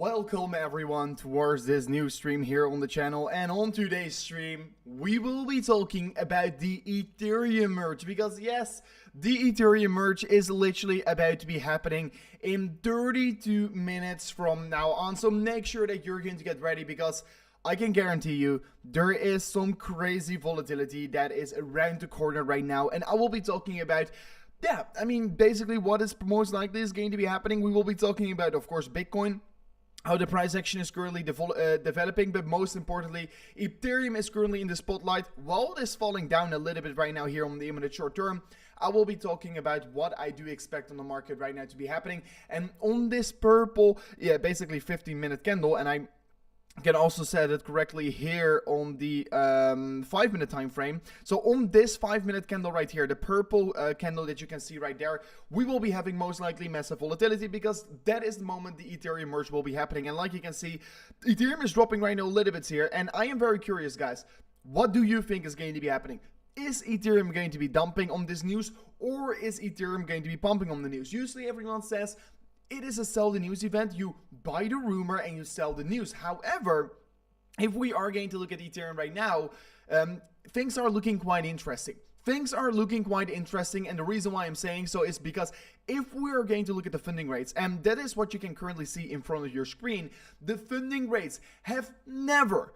Welcome everyone towards this new stream here on the channel, and on today's stream we will be talking about the Ethereum merge, because yes, the Ethereum merge is literally about to be happening in 32 minutes from now on, so make sure that you're going to get ready, because I can guarantee you there is some crazy volatility that is around the corner right now, and I will be talking about basically what is most likely is going to be happening. We will be talking about, of course, Bitcoin, how the price action is currently developing, but most importantly, Ethereum is currently in the spotlight. While it is falling down a little bit right now here on the imminent short term, I will be talking about what I do expect on the market right now to be happening. And on this purple, basically 15-minute candle, and I can also set it correctly here on the 5-minute time frame. So on this 5-minute candle right here, the purple candle that you can see right there, we will be having most likely massive volatility, because that is the moment the Ethereum merge will be happening. And like you can see, Ethereum is dropping right now a little bit here, and I am very curious, guys, what do you think is going to be happening? Is Ethereum going to be dumping on this news, or is Ethereum going to be pumping on the news? Usually everyone says it is a sell the news event. You buy the rumor and you sell the news. However, if we are going to look at Ethereum right now, things are looking quite interesting. Things are looking quite interesting, and the reason why I'm saying so is because if we are going to look at the funding rates, and that is what you can currently see in front of your screen, the funding rates has never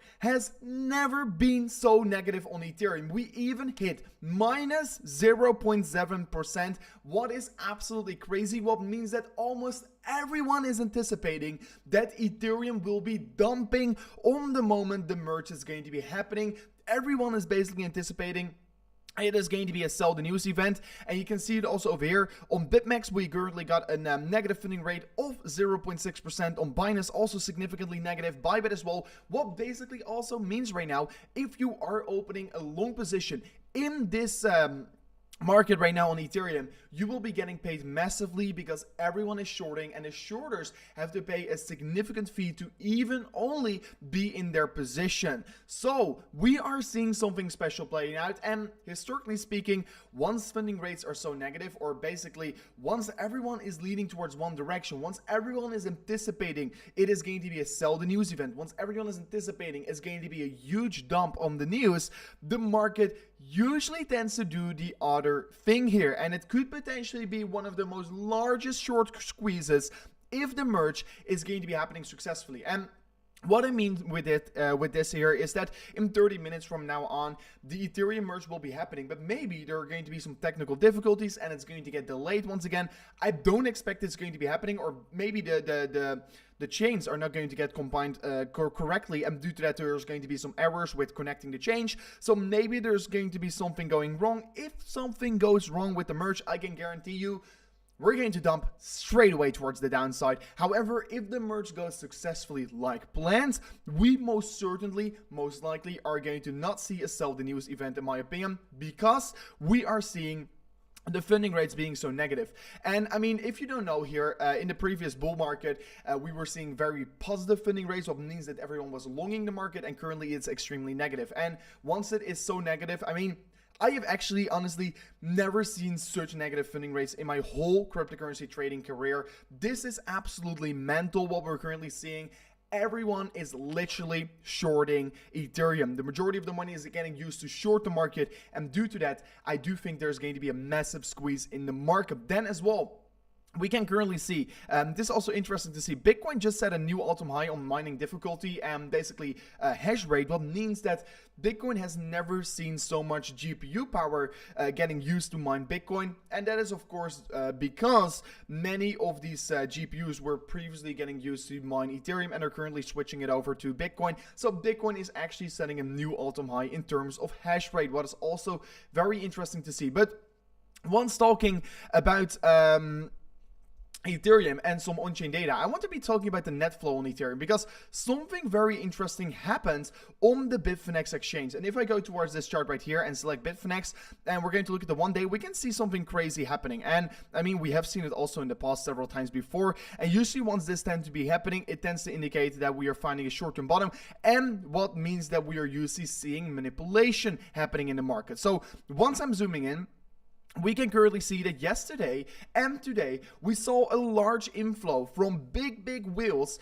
been so negative on Ethereum. We even hit minus 0.7%, what is absolutely crazy, what means that almost everyone is anticipating that Ethereum will be dumping on the moment the merge is going to be happening. Everyone is basically anticipating it is going to be a sell the news event, and you can see it also over here. On BitMEX, we currently got a negative funding rate of 0.6%. On Binance, also significantly negative. Bybit as well. What basically also means right now, if you are opening a long position in this market right now on Ethereum, you will be getting paid massively, because everyone is shorting, and the shorters have to pay a significant fee to even only be in their position. So we are seeing something special playing out, and historically speaking, once funding rates are so negative, or basically once everyone is leading towards one direction, once everyone is anticipating it is going to be a sell the news event, once everyone is anticipating it's going to be a huge dump on the news, the market usually tends to do the other thing here, and it could potentially be one of the most largest short squeezes if the merge is going to be happening successfully. And what I mean with this here is that in 30 minutes from now on, the Ethereum merge will be happening, but maybe there are going to be some technical difficulties and it's going to get delayed once again. I don't expect it's going to be happening, or maybe the chains are not going to get combined correctly, and due to that there's going to be some errors with connecting the change. So maybe there's going to be something going wrong. If something goes wrong with the merge, I can guarantee you we're going to dump straight away towards the downside. However, if the merge goes successfully like planned, we most likely are going to not see a sell the news event, in my opinion, because we are seeing the funding rates being so negative. And I mean, if you don't know here, in the previous bull market, we were seeing very positive funding rates, what means that everyone was longing the market, and currently it's extremely negative. And once it is so negative, I mean, I have actually honestly never seen such negative funding rates in my whole cryptocurrency trading career. This is absolutely mental what we're currently seeing. Everyone is literally shorting Ethereum. The majority of the money is getting used to short the market, and due to that, I do think there's going to be a massive squeeze in the market. Then as well, we can currently see, this is also interesting to see, Bitcoin just set a new all-time high on mining difficulty and basically hash rate, what means that Bitcoin has never seen so much GPU power getting used to mine Bitcoin. And that is of course because many of these GPUs were previously getting used to mine Ethereum and are currently switching it over to Bitcoin. So Bitcoin is actually setting a new all-time high in terms of hash rate, what is also very interesting to see. But once talking about Ethereum and some on-chain data, I want to be talking about the net flow on Ethereum, because something very interesting happened on the Bitfinex exchange. And if I go towards this chart right here and select Bitfinex, and we're going to look at the 1 day, we can see something crazy happening. And I mean, we have seen it also in the past several times before, and usually once this tends to be happening, it tends to indicate that we are finding a short-term bottom, and what means that we are usually seeing manipulation happening in the market. So once I'm zooming in, we can currently see that yesterday and today we saw a large inflow from big whales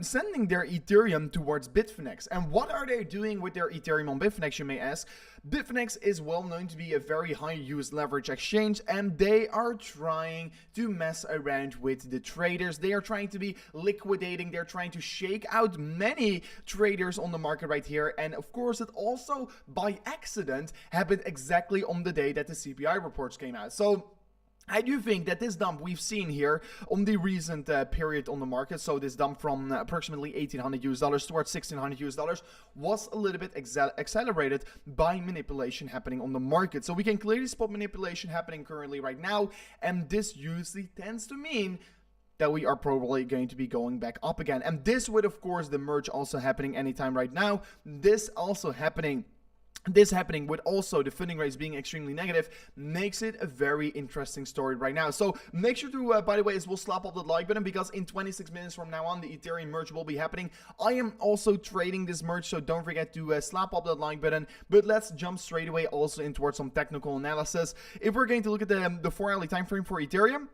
sending their Ethereum towards Bitfinex. And what are they doing with their Ethereum on Bitfinex, you may ask? Bitfinex is well known to be a very high use leverage exchange, and they are trying to mess around with the traders. They are trying to be liquidating. They're trying to shake out many traders on the market right here. And of course, it also by accident happened exactly on the day that the CPI reports came out. So I do think that this dump we've seen here on the recent period on the market, so this dump from approximately $1,800 towards $1,600 was a little bit accelerated by manipulation happening on the market. So we can clearly spot manipulation happening currently right now, and this usually tends to mean that we are probably going to be going back up again. And this with, of course, the merge also happening anytime right now. This happening with also the funding rates being extremely negative makes it a very interesting story right now. So make sure to, by the way, as well, slap up that like button, because in 26 minutes from now on, the Ethereum merge will be happening. I am also trading this merge, so don't forget to slap up that like button. But let's jump straight away also in towards some technical analysis. If we're going to look at the 4-hourly time frame for Ethereum,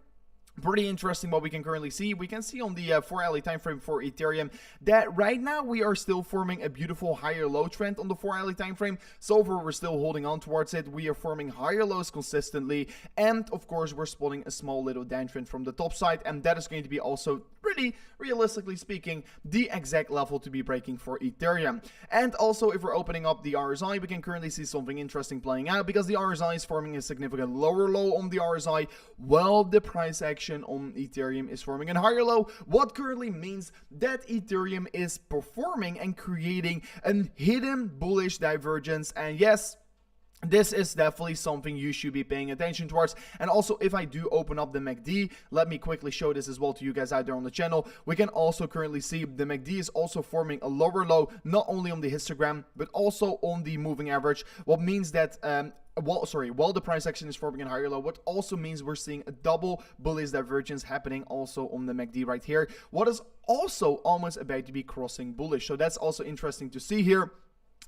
pretty interesting what we can currently see. We can see on the 4-hourly time frame for Ethereum that right now we are still forming a beautiful higher low trend on the 4-hourly time frame. So far, we're still holding on towards it. We are forming higher lows consistently, and of course we're spotting a small little downtrend from the top side, and that is going to be also pretty realistically speaking the exact level to be breaking for Ethereum. And also, if we're opening up the RSI, we can currently see something interesting playing out, because the RSI is forming a significant lower low on the RSI, while the price action on Ethereum is forming a higher low, what currently means that Ethereum is performing and creating a hidden bullish divergence. And yes, this is definitely something you should be paying attention towards. And also, if I do open up the MACD, let me quickly show this as well to you guys out there on the channel. We can also currently see the MACD is also forming a lower low, not only on the histogram, but also on the moving average. What means that while the price action is forming a higher low, what also means we're seeing a double bullish divergence happening also on the MACD right here, what is also almost about to be crossing bullish. So that's also interesting to see here.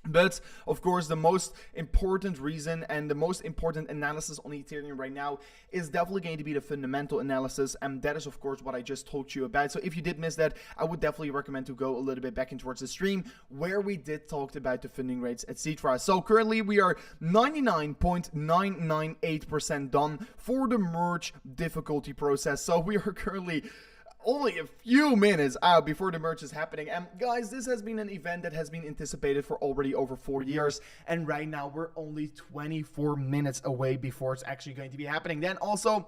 But of course, the most important reason and the most important analysis on Ethereum right now is definitely going to be the fundamental analysis, and that is of course what I just told you about. So if you did miss that, I would definitely recommend to go a little bit back in towards the stream where we did talk about the funding rates, etc. So currently we are 99.998% done for the merge difficulty process. So we are currently only a few minutes out before the merge is happening. And guys, this has been an event that has been anticipated for already over 4 years, and right now we're only 24 minutes away before it's actually going to be happening. Then also,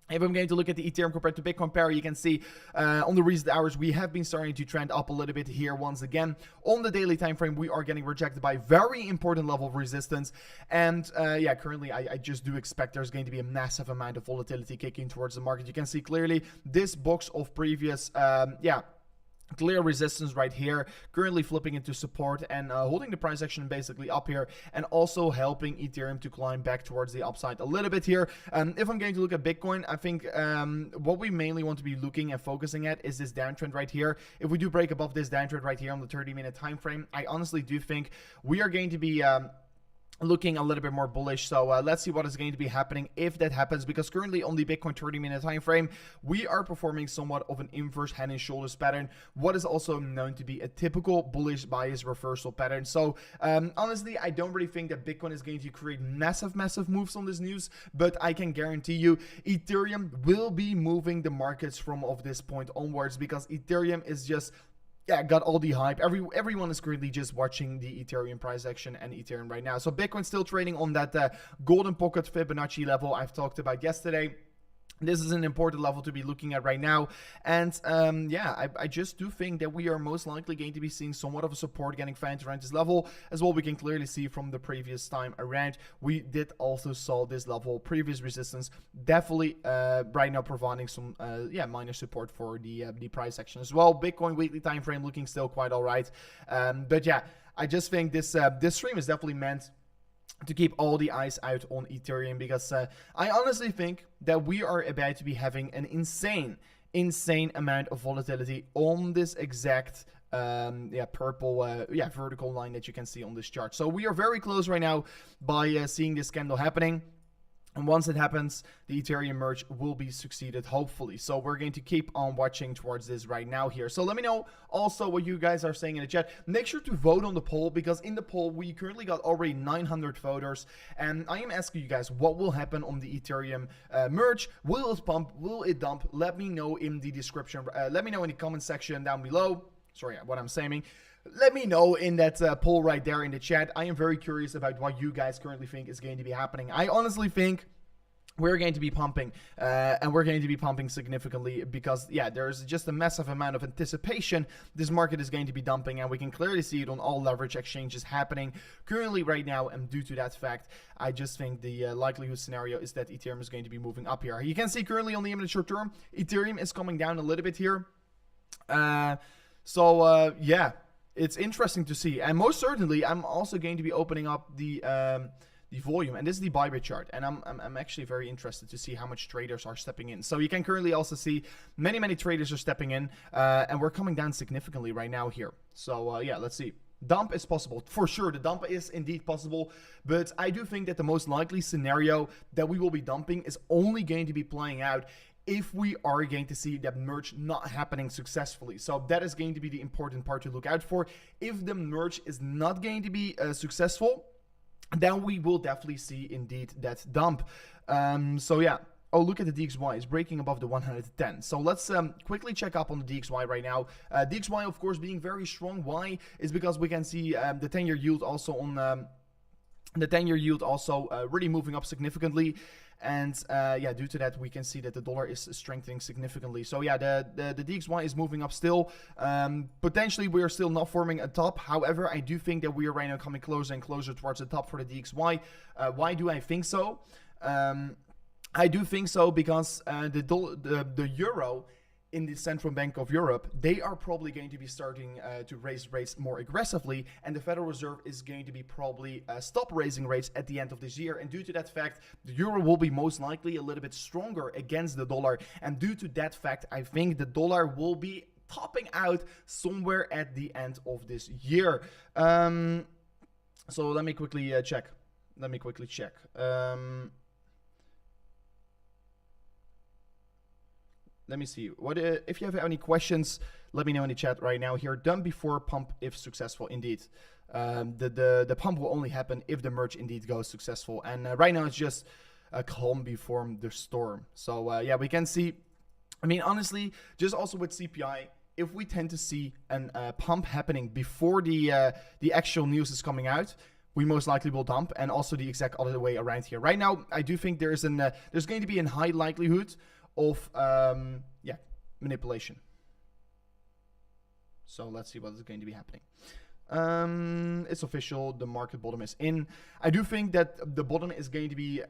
if I'm going to look at the Ethereum compared to Bitcoin pair, you can see on the recent hours we have been starting to trend up a little bit here once again. On the daily time frame, we are getting rejected by very important level of resistance, and yeah, currently I just do expect there's going to be a massive amount of volatility kicking towards the market. You can see clearly this box of previous clear resistance right here, currently flipping into support and holding the price action basically up here, and also helping Ethereum to climb back towards the upside a little bit here. If I'm going to look at Bitcoin, I think what we mainly want to be looking and focusing at is this downtrend right here. If we do break above this downtrend right here on the 30-minute time frame, I honestly do think we are going to be looking a little bit more bullish. So let's see what is going to be happening if that happens, because currently on the Bitcoin 30-minute time frame we are performing somewhat of an inverse head and shoulders pattern, what is also known to be a typical bullish bias reversal pattern. So honestly, I don't really think that Bitcoin is going to create massive moves on this news, but I can guarantee you Ethereum will be moving the markets from of this point onwards, because Ethereum is just got all the hype. Everyone is currently just watching the Ethereum price action and Ethereum right now. So Bitcoin still trading on that golden pocket Fibonacci level I've talked about yesterday. This is an important level to be looking at right now. And yeah, I just do think that we are most likely going to be seeing somewhat of a support getting found around this level. As well, we can clearly see from the previous time around, we did also saw this level, previous resistance, definitely right now providing some minor support for the price action as well. Bitcoin weekly time frame looking still quite all right. But yeah, I just think this stream is definitely meant to keep all the eyes out on Ethereum, because I honestly think that we are about to be having an insane amount of volatility on this exact purple vertical line that you can see on this chart. So we are very close right now by seeing this candle happening. And once it happens, the Ethereum merge will be succeeded, hopefully. So we're going to keep on watching towards this right now here. So let me know also what you guys are saying in the chat. Make sure to vote on the poll, because in the poll, we currently got already 900 voters. And I am asking you guys, what will happen on the Ethereum merge? Will it pump? Will it dump? Let me know in the description. Let me know in the comment section down below. Sorry, what I'm saying. Let me know in that poll right there in the chat. I am very curious about what you guys currently think is going to be happening. I honestly think we're going to be pumping, and we're going to be pumping significantly because, yeah, there's just a massive amount of anticipation. This market is going to be dumping, and we can clearly see it on all leverage exchanges happening currently right now. And due to that fact, I just think the likelihood scenario is that Ethereum is going to be moving up here. You can see currently on the imminent short term, Ethereum is coming down a little bit here. Yeah. It's interesting to see, and most certainly I'm also going to be opening up the volume, and this is the Bybit chart, and I'm actually very interested to see how much traders are stepping in. So you can currently also see many traders are stepping in, and we're coming down significantly right now here. So yeah, let's see. Dump is possible for sure. The dump is indeed possible, but I do think that the most likely scenario that we will be dumping is only going to be playing out if we are going to see that merge not happening successfully. So that is going to be the important part to look out for. If the merge is not going to be successful, then we will definitely see indeed that dump. So yeah. Oh, look at the DXY. It's breaking above the 110. So let's quickly check up on the DXY right now. DXY, of course, being very strong. Why? Is because we can see the 10-year yield also on the 10-year yield also really moving up significantly. And yeah, due to that, we can see that the dollar is strengthening significantly. So yeah, the DXY is moving up still. Potentially, we are still not forming a top. However, I do think that we are right now coming closer and closer towards the top for the DXY. Why do I think so? I do think so because the euro in the Central Bank of Europe, they are probably going to be starting to raise rates more aggressively, and the Federal Reserve is going to be probably stop raising rates at the end of this year. And due to that fact, the euro will be most likely a little bit stronger against the dollar. And due to that fact, I think the dollar will be topping out somewhere at the end of this year. So let me quickly check. Let me see. What if you have any questions? Let me know in the chat right now. Here, done before pump if successful. Indeed, the pump will only happen if the merge indeed goes successful. And right now it's just a calm before the storm. So yeah, we can see. I mean, honestly, just also with CPI, if we tend to see a pump happening before the actual news is coming out, we most likely will dump, and also the exact other way around here. Right now, I do think there's going to be a high likelihood of yeah, manipulation. So let's see what is going to be happening. It's official, the market bottom is in. I do think that the bottom is going to be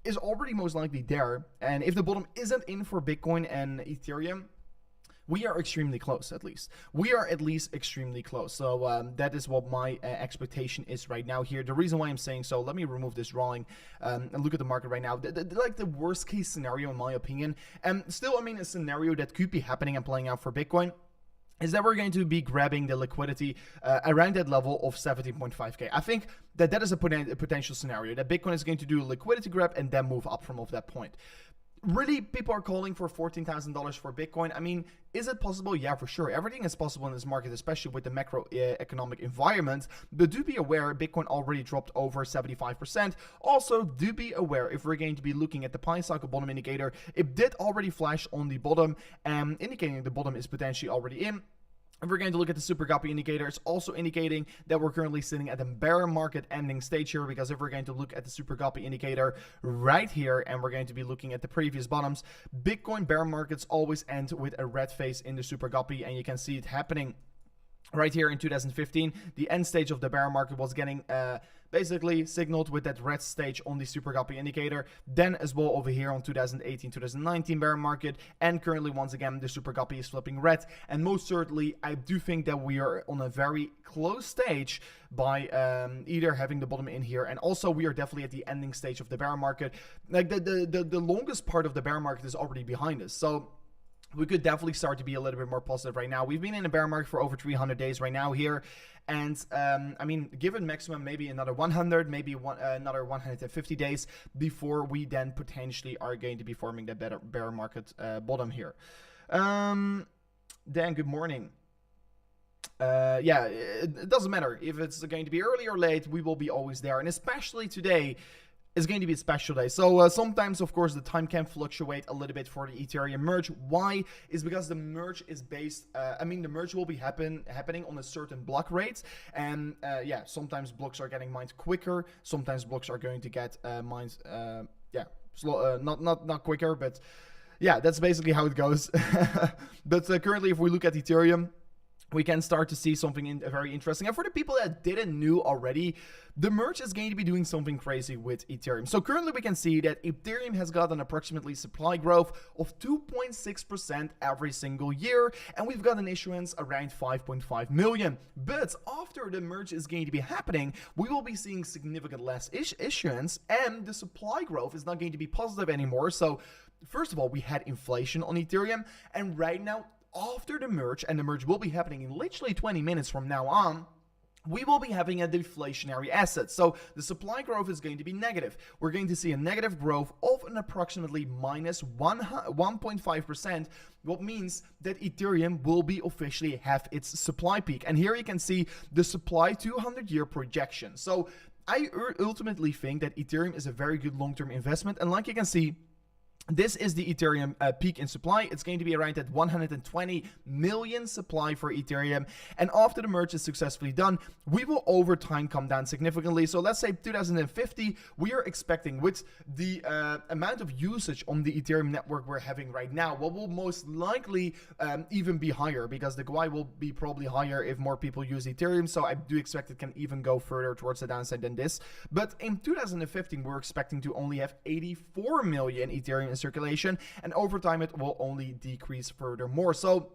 is already most likely there, and if the bottom isn't in for Bitcoin and Ethereum, we are extremely close. At least we are extremely close. So that is what my expectation is right now here. The reason why I'm saying so, let me remove this drawing and look at the market right now. Like the worst case scenario in my opinion, and still, I mean, a scenario that could be happening and playing out for Bitcoin is that we're going to be grabbing the liquidity around that level of 17.5K. I think that is a potential scenario, that Bitcoin is going to do a liquidity grab and then move up from that point. Really, people are calling for $14,000 for Bitcoin. I mean, is it possible? Yeah, for sure. Everything is possible in this market, especially with the macroeconomic environment. But do be aware, Bitcoin already dropped over 75%. Also, do be aware, if we're going to be looking at the Pi cycle bottom indicator, it did already flash on the bottom, indicating the bottom is potentially already in. If we're going to look at the Super Guppy indicator, it's also indicating that we're currently sitting at a bear market ending stage here, because if we're going to look at the Super Guppy indicator right here, and we're going to be looking at the previous bottoms, Bitcoin bear markets always end with a red face in the Super Guppy, and you can see it happening right here in 2015. The end stage of the bear market was getting basically signaled with that red stage on the Super Guppy indicator. Then as well over here on 2018-2019 bear market, and currently once again the Super Guppy is flipping red. And most certainly, I do think that we are on a very close stage by either having the bottom in here, and also we are definitely at the ending stage of the bear market. Like the longest part of the bear market is already behind us. So we could definitely start to be a little bit more positive right now. We've been in a bear market for over 300 days right now here. And I mean, given maximum maybe another 100, maybe another 150 days before we then potentially are going to be forming the bear market bottom here. Dan, good morning. Yeah, it doesn't matter if it's going to be early or late, we will be always there. And especially today is going to be a special day. So sometimes, of course, the time can fluctuate a little bit for the Ethereum merge. Why? Is because the merge is based, I mean, the merge will be happening on a certain block rate. And yeah, sometimes blocks are getting mined quicker. Sometimes blocks are going to get mined, yeah, slow, not quicker, but yeah, that's basically how it goes. But currently, if we look at Ethereum, we can start to see something very interesting. And for the people that didn't know already, the merge is going to be doing something crazy with Ethereum. So currently we can see that Ethereum has got an approximately supply growth of 2.6% every single year. And we've got an issuance around 5.5 million. But after the merge is going to be happening, we will be seeing significant less issuance, and the supply growth is not going to be positive anymore. So first of all, we had inflation on Ethereum, and right now, after the merge, and the merge will be happening in literally 20 minutes from now on, we will be having a deflationary asset. So the supply growth is going to be negative. We're going to see a negative growth of an approximately minus 1.5%, what means that Ethereum will be officially have its supply peak. And here you can see the supply 200-year projection. So I ultimately think that Ethereum is a very good long-term investment. And like you can see, this is the Ethereum peak in supply. It's going to be around at 120 million supply for Ethereum. And after the merge is successfully done, we will over time come down significantly. So let's say 2050, we are expecting with the amount of usage on the Ethereum network we're having right now, what will most likely even be higher, because the GUI will be probably higher if more people use Ethereum. So I do expect it can even go further towards the downside than this. But in 2015, we're expecting to only have 84 million Ethereum in circulation, and over time it will only decrease furthermore. So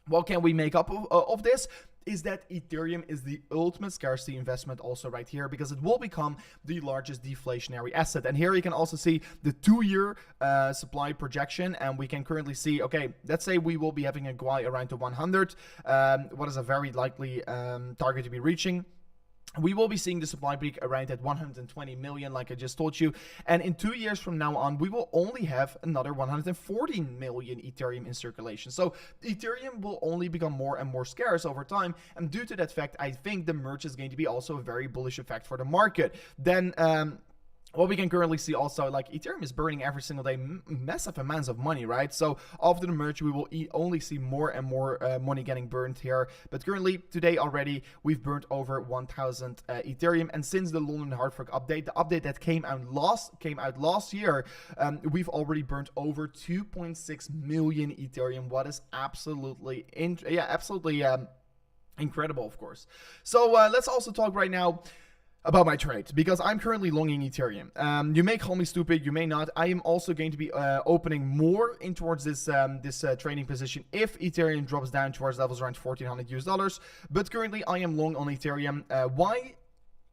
what can we make up of this? Is that Ethereum is the ultimate scarcity investment also right here, because it will become the largest deflationary asset. And here you can also see the 2-year supply projection, and we can currently see, okay, let's say we will be having a GUI around to 100, what is a very likely target to be reaching. We will be seeing the supply peak around at 120 million, like I just told you. And in 2 years from now on, we will only have another 140 million Ethereum in circulation. So Ethereum will only become more and more scarce over time. And due to that fact, I think the merge is going to be also a very bullish effect for the market. Then, what we can currently see also, like Ethereum is burning every single day massive amounts of money, right? So after the merge, we will only see more and more money getting burned here. But currently, today already, we've burned over 1,000 Ethereum. And since the London hard fork update, the update that came out last year, we've already burned over 2.6 million Ethereum. What is absolutely, incredible, of course. So let's also talk right now about my trade, because I'm currently longing Ethereum. You may call me stupid, you may not. I am also going to be opening more in towards this trading position if Ethereum drops down towards levels around $1,400 US. But currently I am long on Ethereum. Why?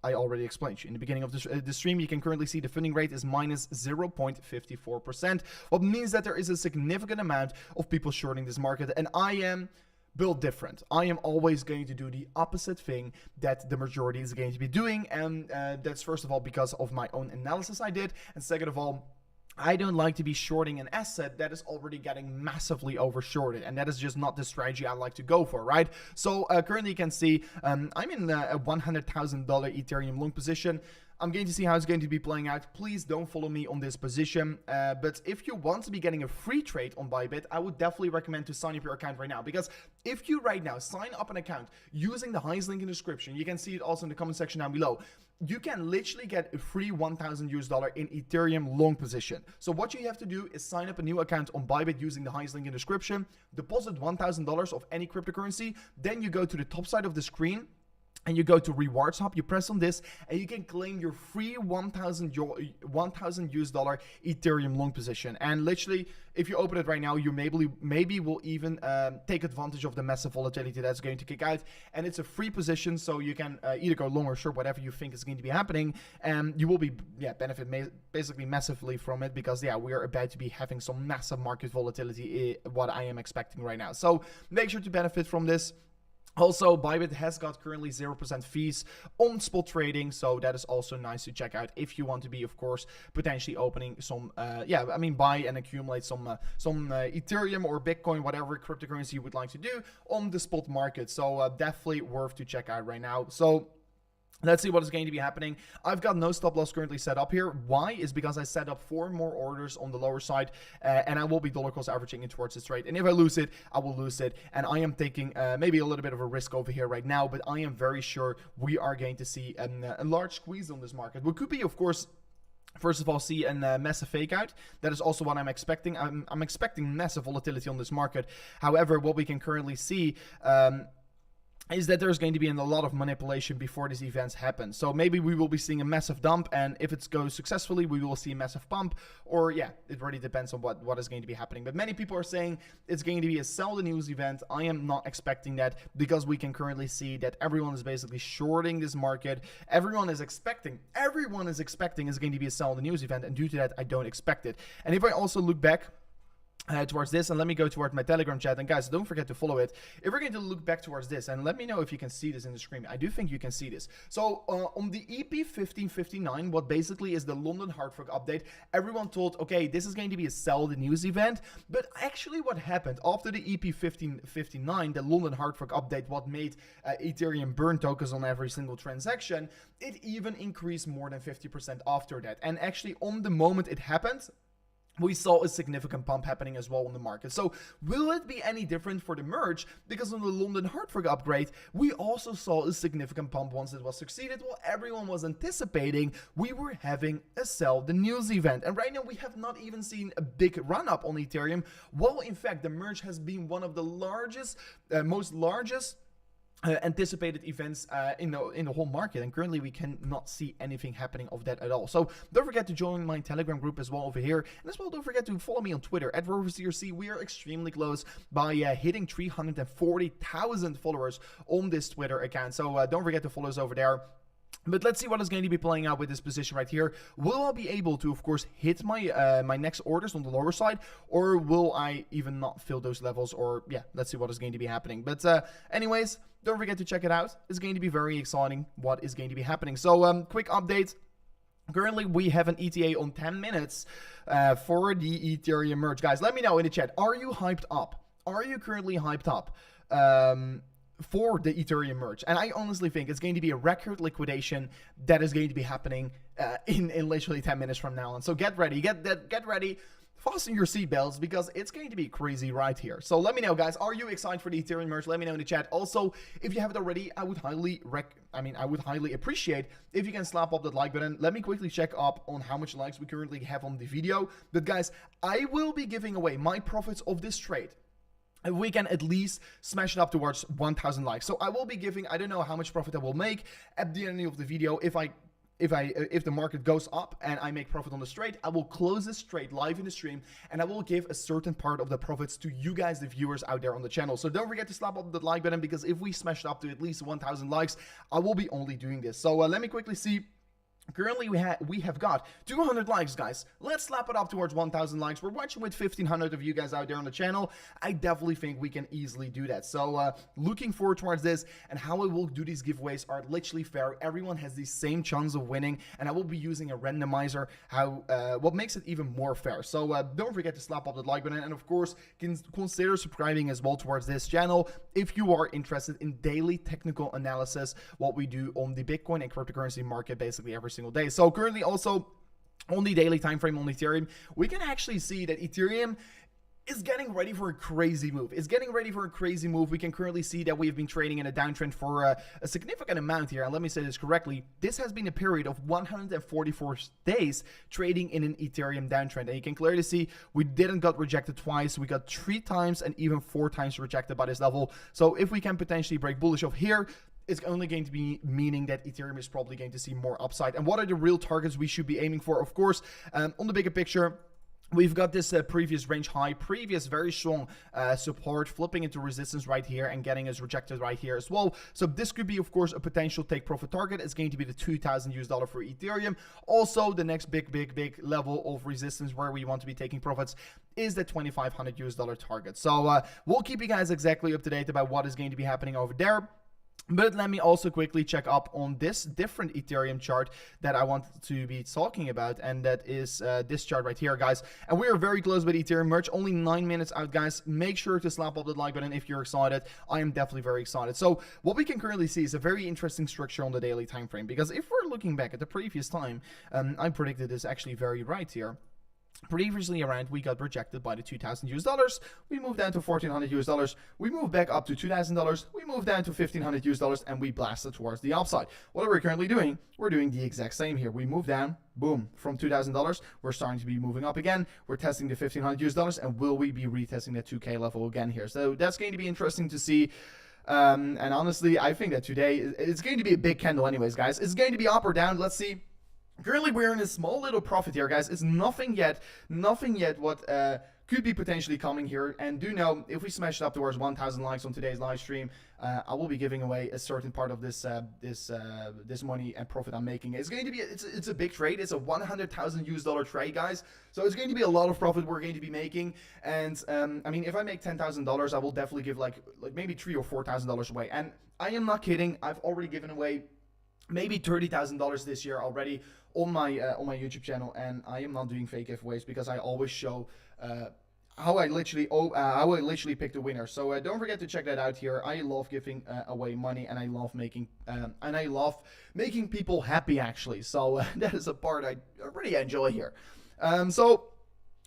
I already explained to you in the beginning of the stream. You can currently see the funding rate is minus 0.54%, what means that there is a significant amount of people shorting this market, and I am built different. I am always going to do the opposite thing that the majority is going to be doing, and that's first of all because of my own analysis I did, and second of all, I don't like to be shorting an asset that is already getting massively overshorted, and that is just not the strategy I like to go for, right? So currently you can see I'm in a $100,000 Ethereum long position. I'm going to see how it's going to be playing out. Please don't follow me on this position. But if you want to be getting a free trade on Bybit, I would definitely recommend to sign up your account right now. Because if you right now sign up an account using the highest link in the description, you can see it also in the comment section down below. You can literally get a free $1,000 US in Ethereum long position. So what you have to do is sign up a new account on Bybit using the highest link in the description, deposit $1,000 of any cryptocurrency, then you go to the top side of the screen, and you go to rewards hub, you press on this, and you can claim your free 1000 US dollar Ethereum long position. And literally, if you open it right now, you maybe will even take advantage of the massive volatility that's going to kick out. And it's a free position, so you can either go long or short, whatever you think is going to be happening, and you will be benefit basically massively from it, because we are about to be having some massive market volatility, what I am expecting right now. So make sure to benefit from this. Also, Bybit has got currently 0% fees on spot trading, so that is also nice to check out if you want to be, of course, potentially opening some, buy and accumulate some Ethereum or Bitcoin, whatever cryptocurrency you would like to do on the spot market. So definitely worth to check out right now. So let's see what is going to be happening. I've got no stop loss currently set up here. Why? Is because I set up 4 more orders on the lower side, and I will be dollar cost averaging in towards this trade. And if I lose it, I will lose it. And I am taking maybe a little bit of a risk over here right now, but I am very sure we are going to see a large squeeze on this market. We could be, of course, first of all, see a massive fake out. That is also what I'm expecting. I'm expecting massive volatility on this market. However, what we can currently see is that there's going to be a lot of manipulation before these events happen. So maybe we will be seeing a massive dump, and if it goes successfully, we will see a massive pump, or it really depends on what is going to be happening. But many people are saying it's going to be a sell the news event. I am not expecting that, because we can currently see that everyone is basically shorting this market. Everyone is expecting it's going to be a sell the news event, and due to that, I don't expect it. And if I also look back towards this, and let me go towards my Telegram chat, and guys, don't forget to follow it. If we're going to look back towards this, and let me know if you can see this in the screen. I do think you can see this. So on the EP 1559, what basically is the London hard fork update, everyone thought, okay, this is going to be a sell the news event. But actually what happened after the EP 1559, the London hard fork update, what made Ethereum burn tokens on every single transaction, it even increased more than 50% after that. And actually on the moment it happened, we saw a significant pump happening as well on the market. So will it be any different for the merge? Because on the London hard fork upgrade, we also saw a significant pump once it was succeeded. Well, everyone was anticipating we were having a sell the news event. And right now we have not even seen a big run up on Ethereum. Well, in fact, the merge has been one of the largest, most largest anticipated events in the whole market, and currently we cannot see anything happening of that at all. So don't forget to join my Telegram group as well over here, and as well don't forget to follow me on Twitter at RoverCRC. We are extremely close by hitting 340,000 followers on this Twitter account, so don't forget to follow us over there. But let's see what is going to be playing out with this position right here. Will I be able to, of course, hit my my next orders on the lower side, or will I even not fill those levels? Or let's see what is going to be happening. But anyways, don't forget to check it out. It's going to be very exciting what is going to be happening. So quick update. Currently, we have an ETA on 10 minutes for the Ethereum merge. Guys, let me know in the chat. Are you hyped up? Are you currently hyped up for the Ethereum merge? And I honestly think it's going to be a record liquidation that is going to be happening in literally 10 minutes from now on. So get ready. Get ready. Fasten your seatbelts, because it's going to be crazy right here. So let me know, guys. Are you excited for the Ethereum merge? Let me know in the chat. Also, if you haven't already, I would highly appreciate if you can slap up that like button. Let me quickly check up on how much likes we currently have on the video. But guys, I will be giving away my profits of this trade. We can at least smash it up towards 1,000 likes. So I will be giving, I don't know how much profit I will make at the end of the video. If the market goes up and I make profit on this trade, I will close this trade live in the stream, and I will give a certain part of the profits to you guys, the viewers out there on the channel. So don't forget to slap up the like button, because if we smash it up to at least 1,000 likes, I will be only doing this. So let me quickly see. Currently, we have got 200 likes, guys. Let's slap it up towards 1,000 likes. We're watching with 1,500 of you guys out there on the channel. I definitely think we can easily do that. So looking forward towards this, and how I will do these giveaways are literally fair. Everyone has the same chance of winning, and I will be using a randomizer, what makes it even more fair. So don't forget to slap up the like button, and of course, consider subscribing as well towards this channel if you are interested in daily technical analysis, what we do on the Bitcoin and cryptocurrency market basically every single day. So currently also on the daily time frame on Ethereum, we can actually see that Ethereum is getting ready for a crazy move. We can currently see that we've been trading in a downtrend for a significant amount here. And let me say this correctly. This has been a period of 144 days trading in an Ethereum downtrend. And you can clearly see we didn't got rejected twice. We got 3 times and even 4 times rejected by this level. So if we can potentially break bullish off here, it's only going to be meaning that Ethereum is probably going to see more upside. And what are the real targets we should be aiming for? Of course, on the bigger picture, we've got this previous range high, previous very strong support, flipping into resistance right here and getting us rejected right here as well. So this could be, of course, a potential take profit target. It's going to be the $2,000 for Ethereum. Also, the next big level of resistance where we want to be taking profits is the $2,500 target. So we'll keep you guys exactly up to date about what is going to be happening over there. But let me also quickly check up on this different Ethereum chart that I want to be talking about, and that is this chart right here, guys. And we are very close with Ethereum merge, only 9 minutes out, guys. Make sure to slap up the like button if you're excited. I am definitely very excited. So what we can currently see is a very interesting structure on the daily time frame, because if we're looking back at the previous time, I predicted this actually very right here. Previously around, we got rejected by the $2,000. We moved down to $1,400. We moved back up to $2,000. We moved down to $1,500, and we blasted towards the upside. What are we currently doing? We're doing the exact same here. We move down, boom, from $2,000. We're starting to be moving up again. We're testing the $1,500, and will we be retesting the 2K level again here? So that's going to be interesting to see. And honestly, I think that today it's going to be a big candle, anyways, guys. It's going to be up or down. Let's see. Currently, we're in a small little profit here, guys. It's nothing yet what could be potentially coming here. And do know, if we smash it up towards 1,000 likes on today's live stream, I will be giving away a certain part of this this money and profit I'm making. It's going to be it's a big trade. It's a $100,000 trade, guys. So it's going to be a lot of profit we're going to be making. And I mean, if I make $10,000, I will definitely give like maybe $3,000 or $4,000 away. And I am not kidding. I've already given away maybe $30,000 this year already on my YouTube channel, and I am not doing fake giveaways because I always show how I literally pick the winner. So don't forget to check that out here. I love giving away money, and I love making people happy, actually. So that is a part I really enjoy here. So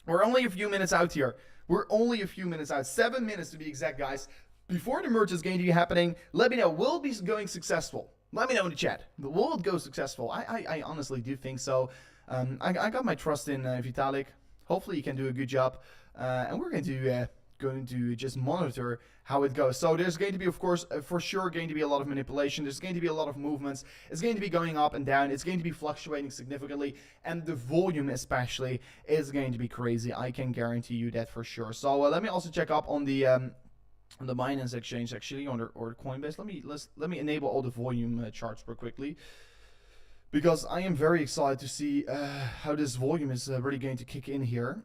we're only a few minutes out here. We're only a few minutes out, 7 minutes to be exact, guys. Before the merge is going to be happening, let me know, will it be going successful? Let me know in the chat. Will it go successful? I honestly do think so. I got my trust in Vitalik. Hopefully he can do a good job. And we're going to just monitor how it goes. So there's going to be, of course, for sure going to be a lot of manipulation. There's going to be a lot of movements. It's going to be going up and down. It's going to be fluctuating significantly. And the volume especially is going to be crazy. I can guarantee you that for sure. So let me also check up on the Binance exchange, actually, or Coinbase. Let me enable all the volume charts real quickly, because I am very excited to see how this volume is really going to kick in here.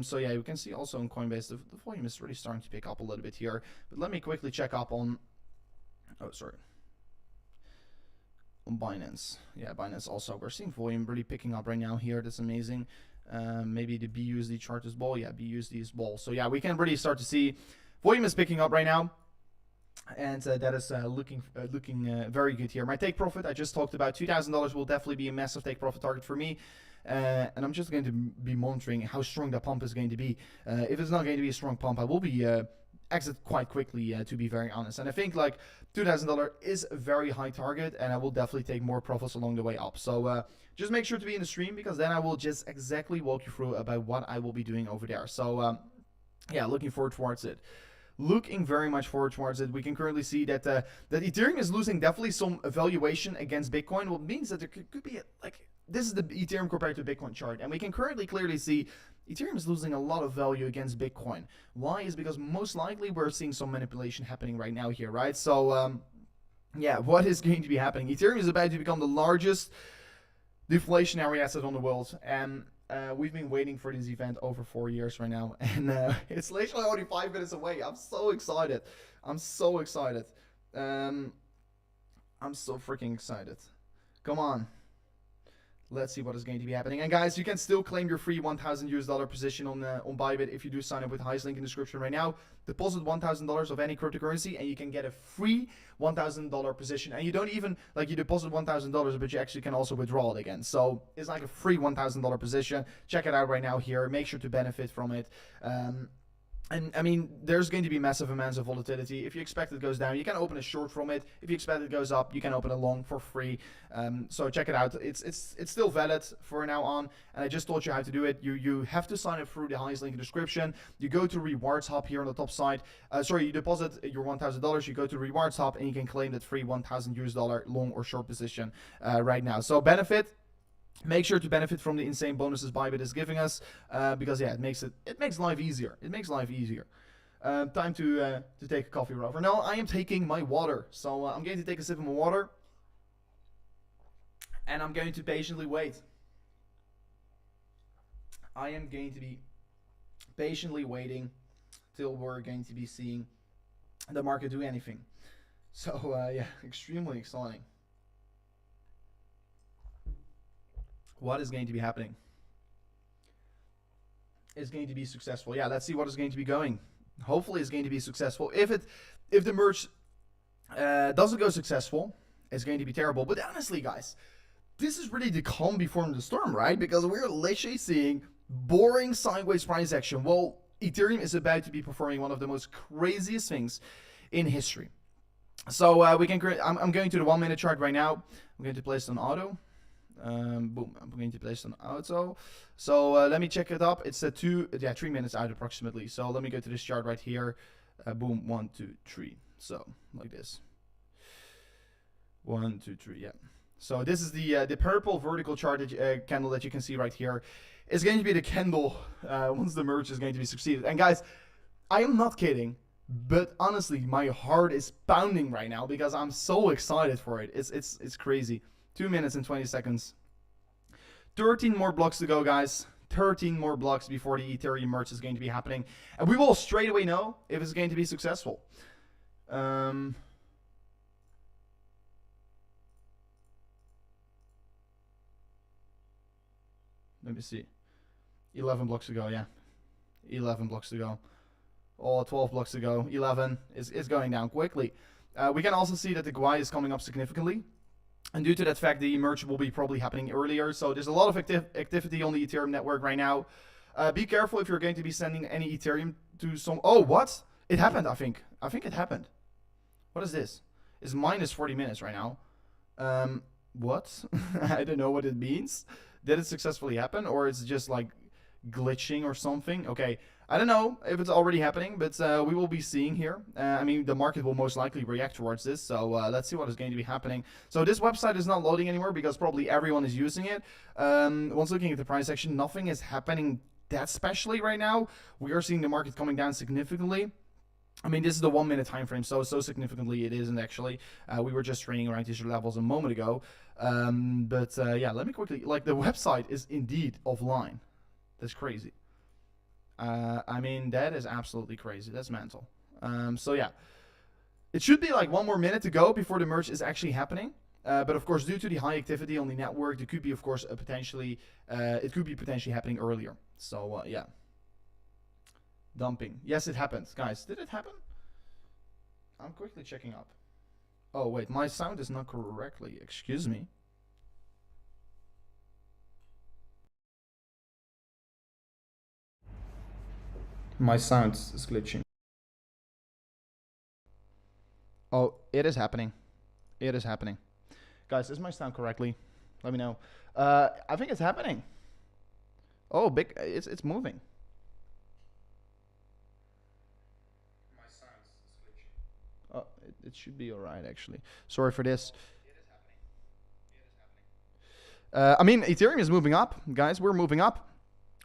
So yeah, you can see also on Coinbase the volume is really starting to pick up a little bit here. But let me quickly check up on on Binance. Yeah, Binance also, we're seeing volume really picking up right now here. That's amazing. Maybe the BUSD chart is ball. Yeah, BUSD is ball. So yeah, we can really start to see volume is picking up right now, and that is looking very good here. My take profit, I just talked about, $2,000 will definitely be a massive take profit target for me, and I'm just going to be monitoring how strong that pump is going to be. If it's not going to be a strong pump, I will be exit quite quickly, to be very honest. And I think like $2,000 is a very high target, and I will definitely take more profits along the way up. So just make sure to be in the stream, because then I will just exactly walk you through about what I will be doing over there. So yeah, looking forward towards it. Looking very much forward towards it. We can currently see that that Ethereum is losing definitely some valuation against Bitcoin, what means that there could be this is the Ethereum compared to Bitcoin chart, and we can currently clearly see Ethereum is losing a lot of value against Bitcoin. Why? Is because most likely we're seeing some manipulation happening right now here, right? So yeah, what is going to be happening? Ethereum is about to become the largest deflationary asset on the world, and we've been waiting for this event over 4 years right now, and it's literally only 5 minutes away. I'm so excited. I'm so excited. I'm so freaking excited. Come on. Let's see what is going to be happening. And guys, you can still claim your free $1,000 position on Bybit if you do sign up with highest link in the description right now. Deposit $1,000 of any cryptocurrency, and you can get a free $1,000 position. And you don't even, like, you deposit $1,000, but you actually can also withdraw it again. So it's like a free $1,000 position. Check it out right now here. Make sure to benefit from it. And I mean, there's going to be massive amounts of volatility. If you expect it goes down, you can open a short from it. If you expect it goes up, you can open a long for free. So check it out. It's still valid for now on. And I just taught you how to do it. You have to sign up through the highest link in the description. You go to Rewards Hub here on the top side. You deposit your $1,000. You go to Rewards Hub and you can claim that free $1,000 long or short position right now. So benefit. Make sure to benefit from the insane bonuses Bybit is giving us, because yeah, it makes life easier. It makes life easier. Time to take a coffee, Rover. No, I am taking my water. So I'm going to take a sip of my water, and I'm going to patiently wait. I am going to be patiently waiting till we're going to be seeing the market do anything. So yeah, extremely exciting. What is going to be happening? Is going to be successful. Yeah, let's see what is going to be going. Hopefully it's going to be successful. If the merge doesn't go successful, it's going to be terrible. But honestly, guys, this is really the calm before the storm, right? Because we're literally seeing boring sideways price action. Well, Ethereum is about to be performing one of the most craziest things in history. So we can. I'm going to the 1 minute chart right now. I'm going to place it on auto. Boom, I'm going to place it on auto. So let me check it up. It's 3 minutes out approximately. So let me go to this chart right here. Boom, 1, 2, 3. So like this. 1, 2, 3. Yeah. So this is the purple vertical chart that, candle that you can see right here. It's going to be the candle once the merge is going to be succeeded. And guys, I am not kidding, but honestly, my heart is pounding right now because I'm so excited for it. It's crazy. 2 minutes and 20 seconds. 13 more blocks to go, guys. 13 more blocks before the Ethereum merge is going to be happening. And we will straight away know if it's going to be successful. Let me see. 11 blocks to go, yeah. 11 blocks to go. Oh, 12 blocks to go. 11 is going down quickly. We can also see that the GUI is coming up significantly. And due to that fact, the merge will be probably happening earlier. So there's a lot of activity on the Ethereum network right now. Be careful if you're going to be sending any Ethereum to some... Oh, what? It happened, I think. I think it happened. What is this? It's minus 40 minutes right now. What? I don't know what it means. Did it successfully happen? Or it's just like glitching or something? Okay. I don't know if it's already happening, but we will be seeing here. I mean, the market will most likely react towards this, so let's see what is going to be happening. So this website is not loading anymore because probably everyone is using it. Once looking at the price action, nothing is happening that specially right now. We are seeing the market coming down significantly. I mean, this is the 1 minute time frame, so significantly it isn't actually. We were just trading around these levels a moment ago. Yeah, let me quickly... Like, the website is indeed offline. That's crazy. I mean, that is absolutely crazy. That's mental. So yeah, it should be like 1 more minute to go before the merge is actually happening. But of course, due to the high activity on the network, there could be, of course, it could be potentially happening earlier. So yeah, dumping. Yes, it happened, guys. Did it happen? I'm quickly checking up. Oh wait, my sound is not correctly. Excuse me. My sound is glitching. Oh, it is happening. It is happening. Guys, is my sound correctly? Let me know. I think it's happening. Oh, it's moving. My sound is glitching. Oh, it should be alright actually. Sorry for this. It is happening. I mean, Ethereum is moving up, guys. We're moving up.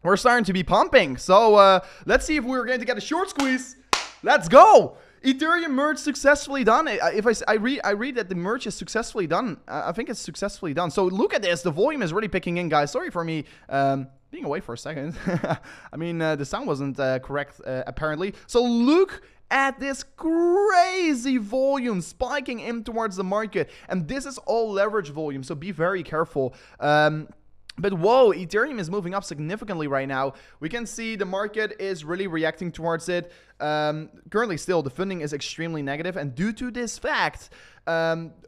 We're starting to be pumping. So let's see if we're going to get a short squeeze. Let's go. Ethereum merge successfully done. I read that the merge is successfully done. I think it's successfully done. So look at this. The volume is really picking in, guys. Sorry for me being away for a second. I mean, the sound wasn't correct apparently. So look at this crazy volume spiking in towards the market. And this is all leverage volume. So be very careful. But whoa, Ethereum is moving up significantly right now. We can see the market is really reacting towards it. Currently still, the funding is extremely negative. And due to this fact,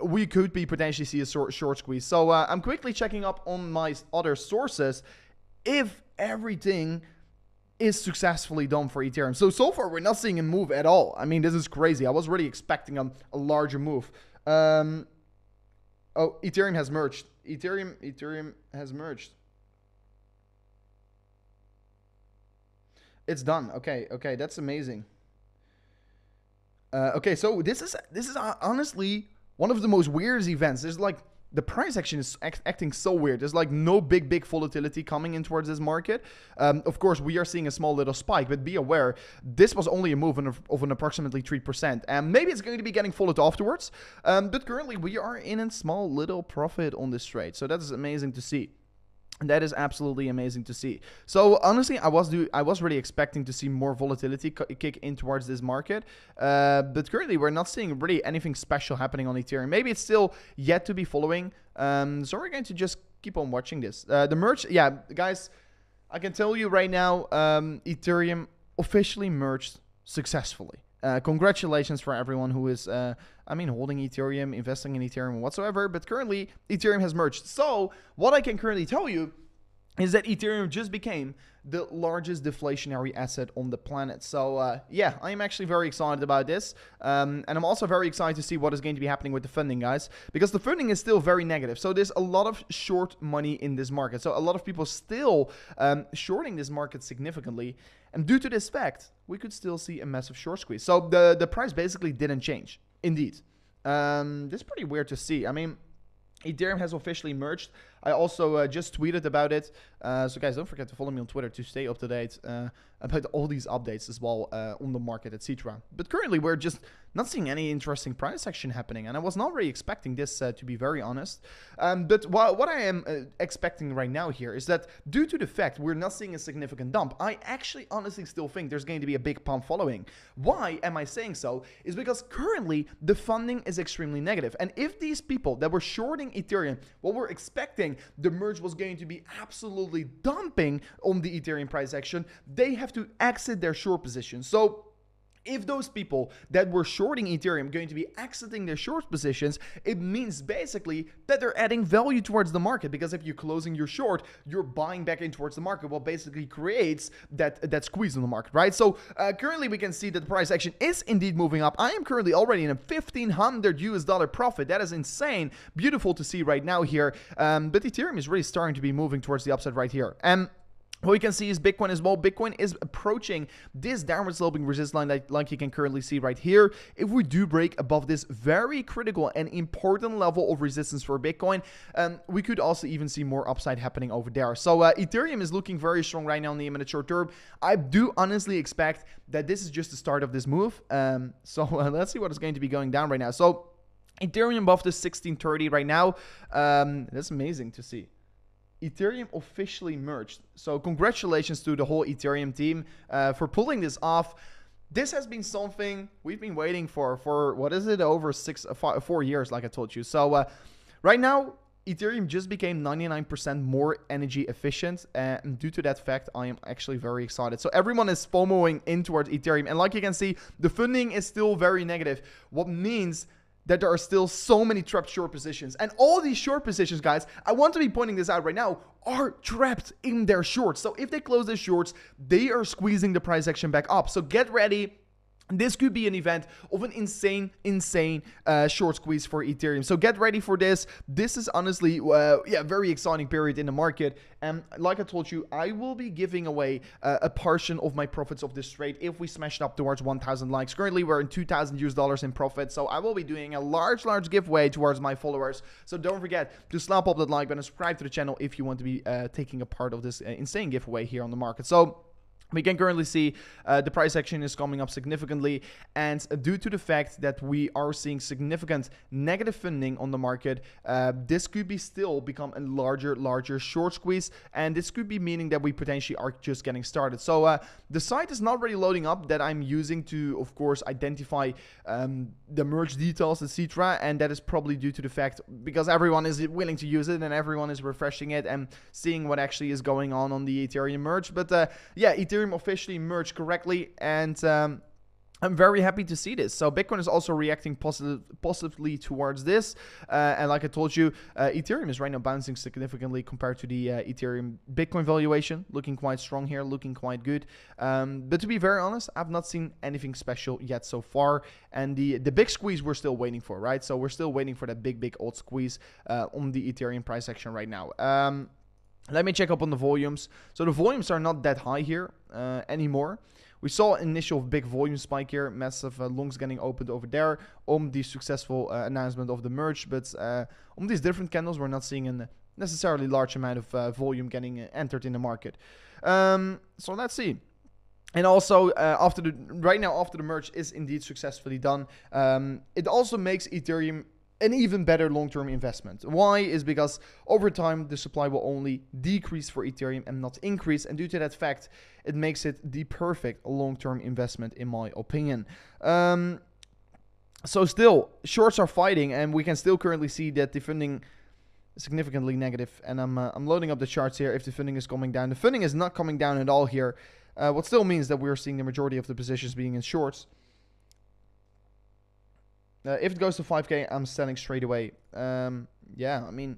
we could be potentially see a short squeeze. So I'm quickly checking up on my other sources. If everything is successfully done for Ethereum. So far, we're not seeing a move at all. I mean, this is crazy. I was really expecting a larger move. Oh, Ethereum has merged. Ethereum has merged. It's done. Okay, that's amazing. Okay, so this is honestly one of the most weirdest events. There's like the price action is acting so weird. There's like no big volatility coming in towards this market. Of course, we are seeing a small little spike, but be aware, this was only a move of an approximately 3%. And maybe it's going to be getting followed afterwards. But currently, we are in a small little profit on this trade. So that is amazing to see. That is absolutely amazing to see. So honestly, I was really expecting to see more volatility kick in towards this market, but currently we're not seeing really anything special happening on Ethereum. Maybe it's still yet to be following. So we're going to just keep on watching this. The merge, yeah, guys, I can tell you right now, Ethereum officially merged successfully. Congratulations for everyone who is, holding Ethereum, investing in Ethereum whatsoever. But currently, Ethereum has merged. So what I can currently tell you is that Ethereum just became the largest deflationary asset on the planet. So yeah, I am actually very excited about this. And I'm also very excited to see what is going to be happening with the funding, guys, because the funding is still very negative. So there's a lot of short money in this market. So a lot of people still shorting this market significantly. And due to this fact, we could still see a massive short squeeze. So the price basically didn't change. Indeed. This is pretty weird to see. I mean, Ethereum has officially merged. I also just tweeted about it. So guys, don't forget to follow me on Twitter to stay up to date about all these updates as well on the market, etc. But currently, we're just not seeing any interesting price action happening. And I was not really expecting this, to be very honest. But what I am expecting right now here is that due to the fact we're not seeing a significant dump, I actually honestly still think there's going to be a big pump following. Why am I saying so? Is because currently the funding is extremely negative. And if these people that were shorting Ethereum, what we're expecting the merge was going to be absolutely dumping on the Ethereum price action, they have to exit their short position. So if those people that were shorting Ethereum going to be exiting their short positions, it means basically that they're adding value towards the market, because if you're closing your short, you're buying back in towards the market, what basically creates that squeeze in the market, right? So currently we can see that the price action is indeed moving up. I am currently already in a $1,500 profit. That is insane. Beautiful to see right now here. But Ethereum is really starting to be moving towards the upside right here. And what we can see is Bitcoin as well. Bitcoin is approaching this downward sloping resistance line like you can currently see right here. If we do break above this very critical and important level of resistance for Bitcoin, we could also even see more upside happening over there. So Ethereum is looking very strong right now in the imminent short term. I do honestly expect that this is just the start of this move. So let's see what is going to be going down right now. So Ethereum above the 1630 right now. That's amazing to see. Ethereum officially merged. So congratulations to the whole Ethereum team for pulling this off. This has been something we've been waiting for what is it, over 4 years, like I told you. So right now, Ethereum just became 99% more energy efficient, and due to that fact, I am actually very excited. So everyone is FOMOing in towards Ethereum, and like you can see, the funding is still very negative, what means that there are still so many trapped short positions. And all these short positions, guys, I want to be pointing this out right now, are trapped in their shorts. So if they close their shorts, they are squeezing the price action back up. So get ready. This could be an event of an insane short squeeze for Ethereum. So get ready for this. This is honestly, very exciting period in the market. And like I told you, I will be giving away a portion of my profits of this trade if we smash it up towards 1,000 likes. Currently, we're in $2,000 in profit. So I will be doing a large giveaway towards my followers. So don't forget to slap up that like button and subscribe to the channel if you want to be taking a part of this insane giveaway here on the market. So we can currently see the price action is coming up significantly, and due to the fact that we are seeing significant negative funding on the market, this could be still become a larger short squeeze, and this could be meaning that we potentially are just getting started. So the site is not really loading up that I'm using to, of course, identify the merge details, etc., and that is probably due to the fact because everyone is willing to use it and everyone is refreshing it and seeing what actually is going on the Ethereum merge. But yeah, Ethereum officially merged correctly, and I'm very happy to see this. So Bitcoin is also reacting positively towards this. And like I told you, Ethereum is right now bouncing significantly compared to the Ethereum Bitcoin valuation. Looking quite strong here, looking quite good. But to be very honest, I've not seen anything special yet so far. And the big squeeze we're still waiting for, right? So we're still waiting for that big alt squeeze on the Ethereum price action right now. Let me check up on the volumes. So the volumes are not that high here anymore. We saw initial big volume spike here, massive longs getting opened over there on the successful announcement of the merge. But on these different candles, we're not seeing a necessarily large amount of volume getting entered in the market. So let's see. And also, right now after the merge is indeed successfully done, it also makes Ethereum an even better long-term investment. Why? Is because over time, the supply will only decrease for Ethereum and not increase. And due to that fact, it makes it the perfect long-term investment, in my opinion. So still, shorts are fighting, and we can still currently see that the funding is significantly negative. And I'm loading up the charts here if the funding is coming down. The funding is not coming down at all here, what still means that we're seeing the majority of the positions being in shorts. If it goes to 5K, I'm selling straight away. Yeah, I mean,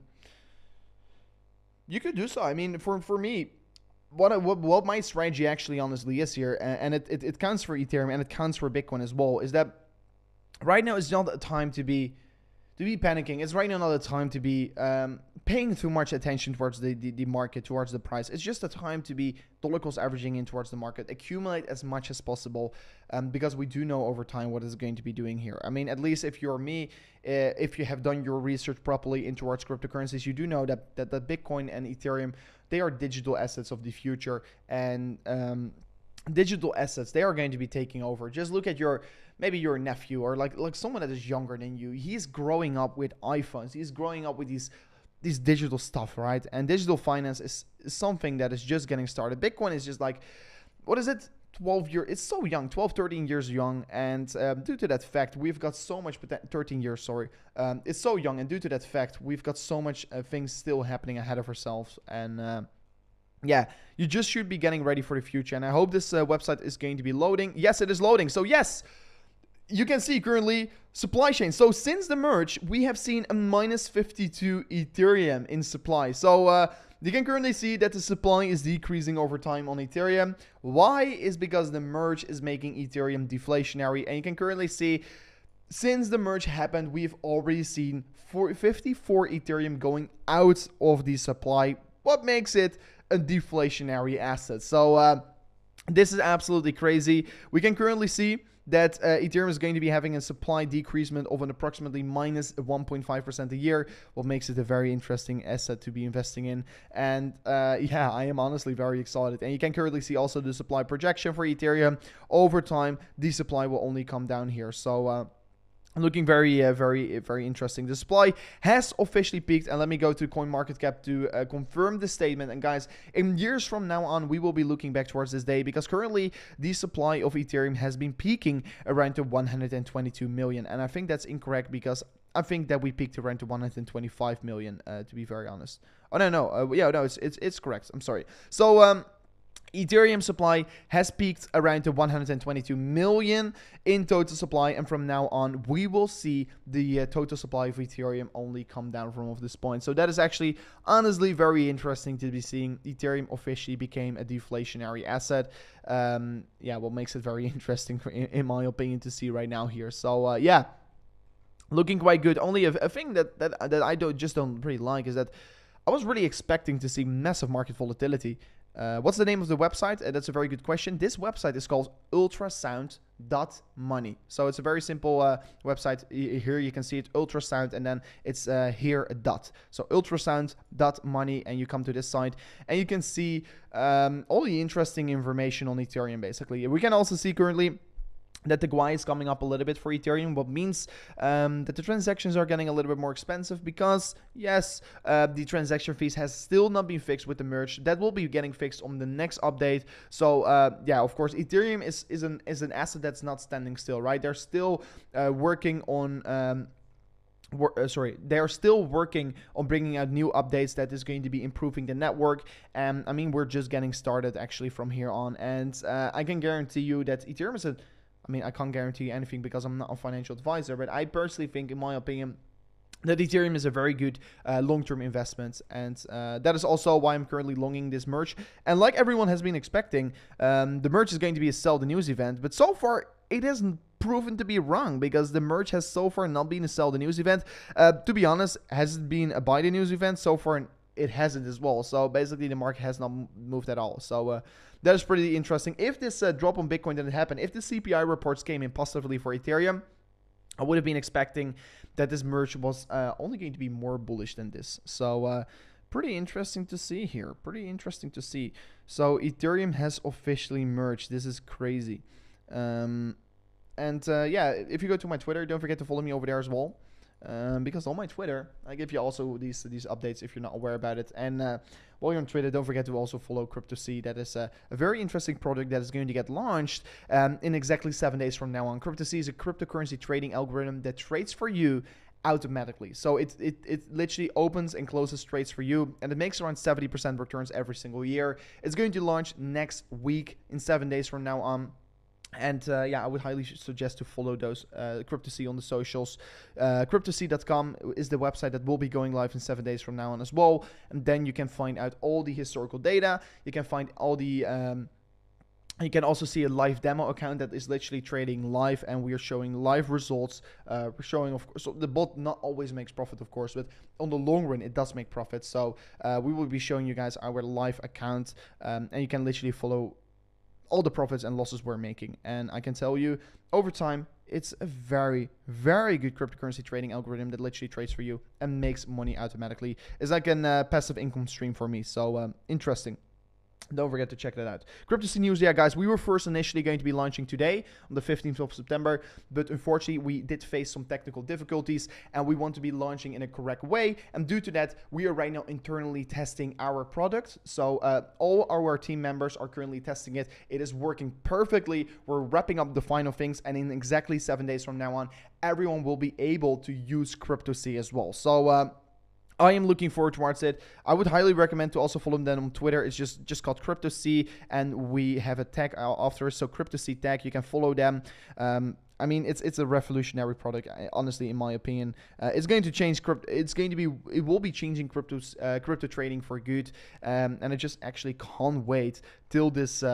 you could do so. I mean, for me, what my strategy actually honestly is here, and it counts for Ethereum and it counts for Bitcoin as well, is that right now is not a time to be panicking. It's right now not a time to be paying too much attention towards the market, towards the price. It's just a time to be dollar cost averaging in towards the market, accumulate as much as possible, because we do know over time what it's going to be doing here. I mean, at least if you're me, if you have done your research properly in towards cryptocurrencies, you do know that the Bitcoin and Ethereum, they are digital assets of the future, and digital assets, they are going to be taking over. Just look at maybe your nephew or like someone that is younger than you. He's growing up with iPhones. He's growing up with these digital stuff, right? And digital finance is something that is just getting started. Bitcoin is just like, what is it? 12 years. It's so young, 12, 13 years young. And due to that fact, we've got so much, 13 years, sorry. It's so young. And due to that fact, we've got so much things still happening ahead of ourselves. And yeah, you just should be getting ready for the future. And I hope this website is going to be loading. Yes, it is loading. So yes, you can see currently supply chain. So since the merge, we have seen a minus 52 Ethereum in supply. So you can currently see that the supply is decreasing over time on Ethereum. Why? Is because the merge is making Ethereum deflationary. And you can currently see since the merge happened, we've already seen 54 Ethereum going out of the supply. What makes it a deflationary asset? So this is absolutely crazy. We can currently see that Ethereum is going to be having a supply decreasement of an approximately minus 1.5% a year, what makes it a very interesting asset to be investing in. And yeah, I am honestly very excited. And you can currently see also the supply projection for Ethereum. Over time, the supply will only come down here. So looking very interesting. The supply has officially peaked, and let me go to CoinMarketCap to confirm the statement. And guys, in years from now on, we will be looking back towards this day, because currently the supply of Ethereum has been peaking around to 122 million, and I think that's incorrect, because I think that we peaked around to 125 million, to be very honest. Oh no, yeah, no, it's correct. I'm sorry. So Ethereum supply has peaked around to 122 million in total supply, and from now on we will see the total supply of Ethereum only come down from this point. So that is actually honestly very interesting to be seeing. Ethereum officially became a deflationary asset. Yeah, what makes it very interesting in my opinion to see right now here. So yeah, looking quite good. Only a thing that I don't really like is that I was really expecting to see massive market volatility. What's the name of the website? That's a very good question. This website is called ultrasound.money. So it's a very simple website. Here you can see it, ultrasound, and then it's here a dot. So ultrasound.money, and you come to this site and you can see all the interesting information on Ethereum basically. We can also see currently that the GUI is coming up a little bit for Ethereum, what means that the transactions are getting a little bit more expensive, because yes, the transaction fees has still not been fixed with the merge. That will be getting fixed on the next update. So yeah, of course, Ethereum is an asset that's not standing still, right? They're still working on they are still working on bringing out new updates that is going to be improving the network. And I mean, we're just getting started actually from here on, and I can guarantee you that Ethereum is I mean, I can't guarantee anything because I'm not a financial advisor, but I personally think, in my opinion, that Ethereum is a very good long-term investment, and that is also why I'm currently longing this merge. And like everyone has been expecting, the merge is going to be a sell the news event, but so far it hasn't proven to be wrong, because the merge has so far not been a sell the news event. To be honest, has it been a buy the news event? So far it hasn't as well. So basically the market has not moved at all. So that is pretty interesting. If this drop on Bitcoin didn't happen, if the CPI reports came in positively for Ethereum, I would have been expecting that this merge was only going to be more bullish than this. So pretty interesting to see here. Pretty interesting to see. So Ethereum has officially merged. This is crazy. Yeah, if you go to my Twitter, don't forget to follow me over there as well. Because on my Twitter, I give you also these updates if you're not aware about it. And while you're on Twitter, don't forget to also follow CryptoC. That is a very interesting product that is going to get launched in exactly 7 days from now on. CryptoC is a cryptocurrency trading algorithm that trades for you automatically. So it literally opens and closes trades for you, and it makes around 70% returns every single year. It's going to launch next week in 7 days from now on. And yeah, I would highly suggest to follow those CryptoC on the socials. CryptoC.com is the website that will be going live in 7 days from now on as well. And then you can find out all the historical data. You can find all the... you can also see a live demo account that is literally trading live, and we are showing live results. We're showing, of course, so the bot not always makes profit, of course, but on the long run, it does make profit. So we will be showing you guys our live account, and you can literally follow all the profits and losses we're making. And I can tell you, over time, it's a very, very good cryptocurrency trading algorithm that literally trades for you and makes money automatically. It's like a passive income stream for me. So interesting. Don't forget to check that out. CryptoC news, yeah, guys, we were first initially going to be launching today on the 15th of September, but unfortunately, we did face some technical difficulties, and we want to be launching in a correct way. And due to that, we are right now internally testing our product. So all our team members are currently testing it. It is working perfectly. We're wrapping up the final things, and in exactly 7 days from now on, everyone will be able to use CryptoC as well. So I am looking forward towards it. I would highly recommend to also follow them on Twitter. It's just called CryptoC, and we have a tag after. So CryptoC tag, you can follow them. I mean, it's a revolutionary product, honestly, in my opinion. It's going to change crypto. It will be changing crypto trading for good. And I just actually can't wait till this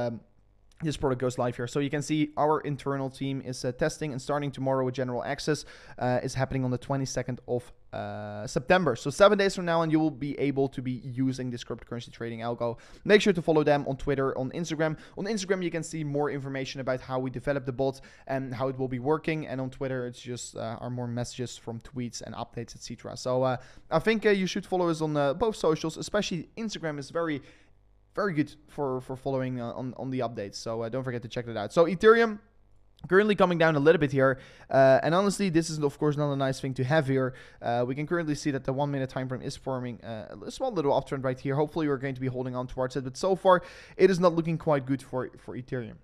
product goes live here. So you can see our internal team is testing, and starting tomorrow with general access is happening on the 22nd of September. So 7 days from now on, you will be able to be using this cryptocurrency trading algo. Make sure to follow them on Twitter, on Instagram. On Instagram, you can see more information about how we develop the bot and how it will be working. And on Twitter, it's just are more messages from tweets and updates, etc. So I think you should follow us on both socials, especially Instagram is very good for following on the updates. So don't forget to check that out. So Ethereum currently coming down a little bit here. And honestly, this is, of course, not a nice thing to have here. We can currently see that the 1 minute time frame is forming a small little uptrend right here. Hopefully, we're going to be holding on towards it. But so far, it is not looking quite good for Ethereum.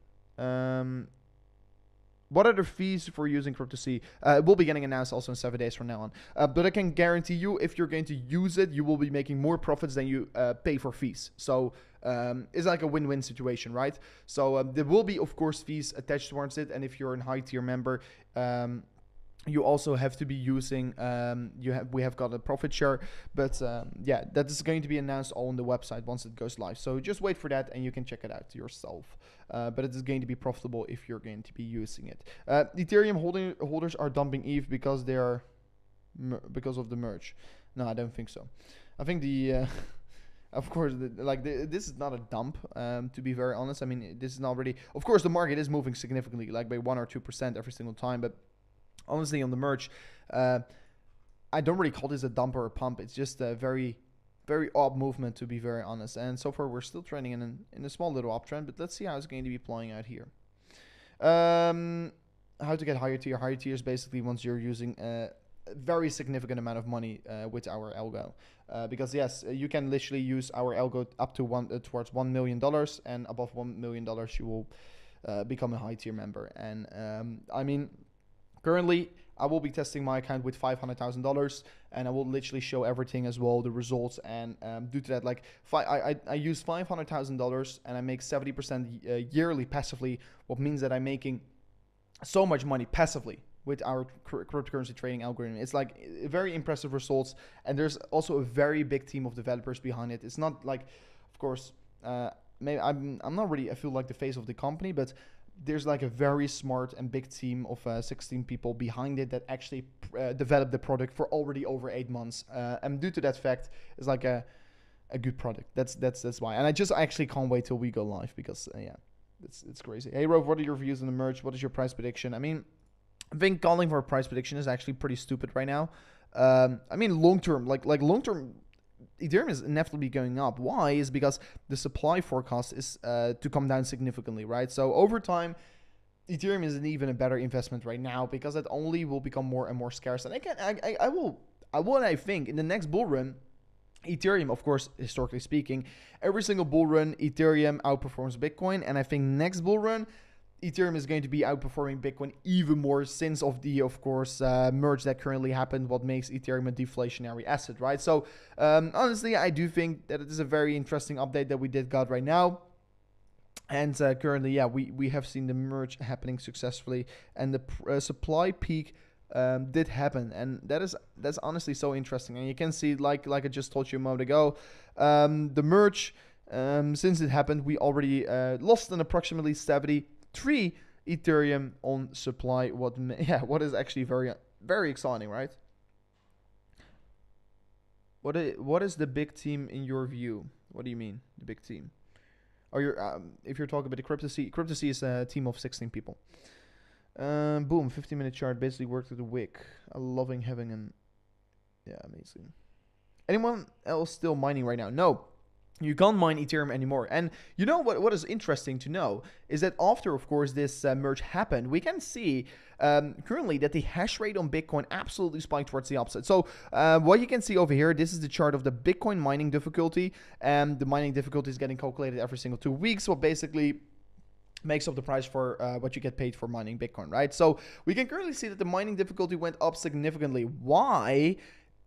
What are the fees for using CryptoC? It will be getting announced also in 7 days from now on. But I can guarantee you, if you're going to use it, you will be making more profits than you pay for fees. So it's like a win-win situation, right? So there will be, of course, fees attached towards it. And if you're a high-tier member, you also have to be using, we have got a profit share, but yeah, that is going to be announced all on the website once it goes live. So just wait for that and you can check it out yourself. But it is going to be profitable if you're going to be using it. Ethereum holders are dumping ETH because they are because of the merge. No, I don't think so. I think the of course, this is not a dump, to be very honest. I mean, this is not really, of course, the market is moving significantly, like by 1 or 2% every single time, but honestly, on the merge, I don't really call this a dump or a pump. It's just a very, very odd movement, to be very honest. And so far, we're still trending in a small little uptrend, but let's see how it's going to be playing out here. How to get higher tier? Higher tier is basically once you're using a very significant amount of money with our algo. Because yes, you can literally use our algo up to towards $1 million, and above $1 million, you will become a high tier member. And I mean, currently, I will be testing my account with $500,000, and I will literally show everything as well, the results. And due to that, like I use $500,000 and I make 70% yearly passively, what means that I'm making so much money passively with our cryptocurrency trading algorithm. It's like very impressive results, and there's also a very big team of developers behind it. It's not like, of course, maybe I'm not really, I feel like the face of the company, but there's like a very smart and big team of 16 people behind it that actually developed the product for already over 8 months, and due to that fact, it's like a good product. That's why, and I just actually can't wait till we go live, because yeah, it's crazy. Hey Rove, what are your views on the merge? What is your price prediction? I mean, I think calling for a price prediction is actually pretty stupid right now. I mean, long term, like long term, Ethereum is inevitably going up. Why? Is because the supply forecast is to come down significantly, right? So over time, Ethereum is even a better investment right now, because it only will become more and more scarce. And I think in the next bull run, Ethereum, of course, historically speaking, every single bull run, Ethereum outperforms Bitcoin, and I think next bull run, Ethereum is going to be outperforming Bitcoin even more, since of the, of course, merge that currently happened, what makes Ethereum a deflationary asset, right? So honestly, I do think that it is a very interesting update that we got right now. And currently, yeah, we have seen the merge happening successfully, and the supply peak did happen, and that's honestly so interesting. And you can see, like I just told you a moment ago, the merge, since it happened, we already lost an approximately 73 Ethereum on supply. What is actually very, very exciting, right? What is the big team in your view? What do you mean, the big team? Or if you're talking about the CryptoC is a team of 16 people. Boom, 15-minute chart basically worked with the wick. Loving having an, yeah, amazing. Anyone else still mining right now? No. You can't mine Ethereum anymore. And you know what is interesting to know is that after, of course, this merge happened, we can see currently that the hash rate on Bitcoin absolutely spiked towards the upside. So what you can see over here, this is the chart of the Bitcoin mining difficulty. And the mining difficulty is getting calculated every single 2 weeks. So basically makes up the price for what you get paid for mining Bitcoin, right? So we can currently see that the mining difficulty went up significantly. Why?